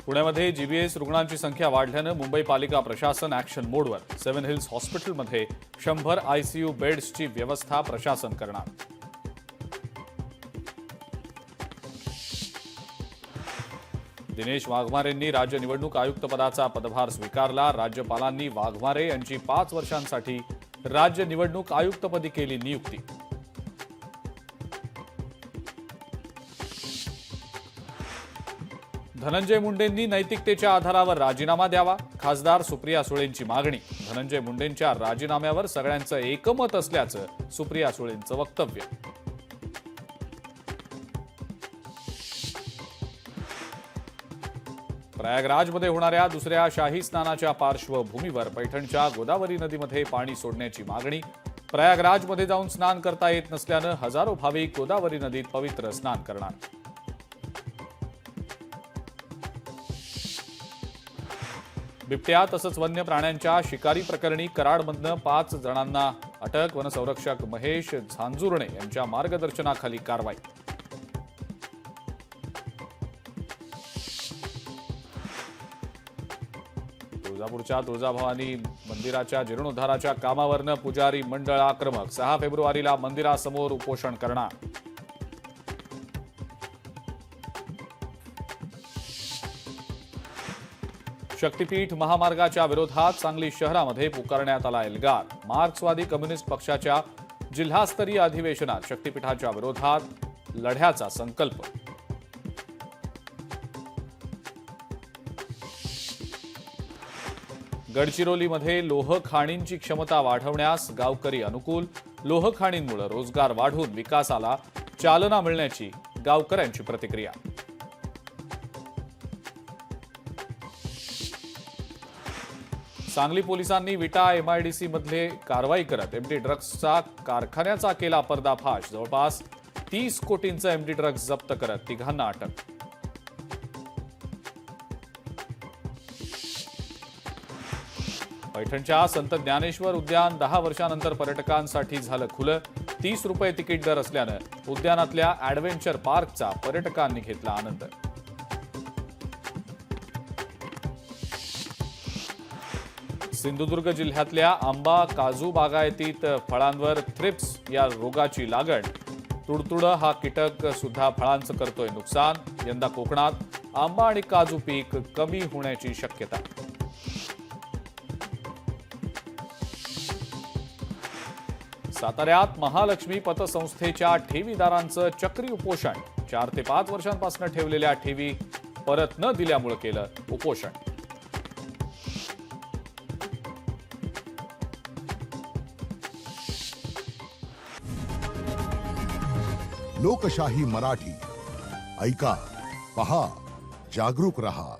पुण्यामध्ये जीबीएस रुग्णांची संख्या वाढल्यानं मुंबई पालिका प्रशासन ॲक्शन मोडवर। सेव्हन हिल्स हॉस्पिटलमध्ये 100 आयसीयू बेड्सची व्यवस्था प्रशासन करणार। दिनेश वाघमारेंनी राज्य निवडणूक आयुक्त पदाचा पदभार स्वीकारला। राज्यपालांनी वाघमारे यांची 5 वर्षांसाठी राज्य निवडणूक आयुक्तपदी केली नियुक्ती। धनंजय मुंडेंनी नैतिकतेच्या आधारावर राजीनामा द्यावा। खासदार सुप्रिया सुळेंची मागणी। धनंजय मुंडेंच्या राजीनाम्यावर सगळ्यांचं एकमत असल्याचं सुप्रिया सुळेंचं वक्तव्य। प्रयागराजमध्ये होणाऱ्या दुसऱ्या शाही स्नानाच्या पार्श्वभूमीवर पैठणच्या गोदावरी नदीमध्ये पाणी सोडण्याची मागणी। प्रयागराजमध्ये जाऊन स्नान करता येत नसल्यानं हजारो भाविक गोदावरी नदीत पवित्र स्नान करणार। बिबट्या तसंच वन्य प्राण्यांच्या शिकारी प्रकरणी कराडमधनं 5 जणांना अटक। वनसंरक्षक महेश झांजुर्णे यांच्या मार्गदर्शनाखाली कारवाई। तुळजापूरच्या तुळजाभवानी मंदिराच्या जीर्णोद्धाराच्या कामावरनं पुजारी मंडळ आक्रमक। 6 फेब्रुवारीला मंदिरासमोर उपोषण करणार। शक्तीपीठ महामार्गाच्या विरोधात सांगली शहरामध्ये पुकारण्यात आला एल्गार। मार्क्सवादी कम्युनिस्ट पक्षाच्या जिल्हास्तरीय अधिवेशनात शक्तीपीठाच्या विरोधात लढ्याचा संकल्प। गडचिरोलीमध्ये लोह खाणींची क्षमता वाढवण्यास गावकरी अनुकूल। लोह खाणींमुळे रोजगार वाढून विकासाला चालना मिळण्याची गावकऱ्यांची प्रतिक्रिया। सांगली पोलिसांनी विटा एमआयडीसी मध्ये कारवाई करत एमडी ड्रग्सचा कारखान्याचा केला पर्दाफाश। जवळपास 30 कोटींचा एमडी ड्रग्स जप्त करत 3घांना अटक। पैठणच्या संत ज्ञानेश्वर उद्यान 10 वर्षांनंतर पर्यटकांसाठी झालं खुलं। 30 रुपये तिकीट दर असल्यानं उद्यानातल्या ॲडव्हेंचर पार्कचा पर्यटकांनी घेतला आनंद। सिंधुदुर्ग जिल्ह्यातल्या आंबा काजू बागायतीत फळांवर थ्रिप्स या रोगाची लागण। तुडतुडं हा कीटक सुद्धा फळांचं करतोय नुकसान। यंदा कोकणात आंबा आणि काजू पीक कमी होण्याची शक्यता। साताऱ्यात महालक्ष्मी पतसंस्थेच्या ठेवीदारांचं चक्री उपोषण। 4 ते 5 वर्षांपासून ठेवलेल्या ठेवी परत न दिल्यामुळे केलं उपोषण। लोकशाही मराठी ऐका, पहा, जागरूक रहा।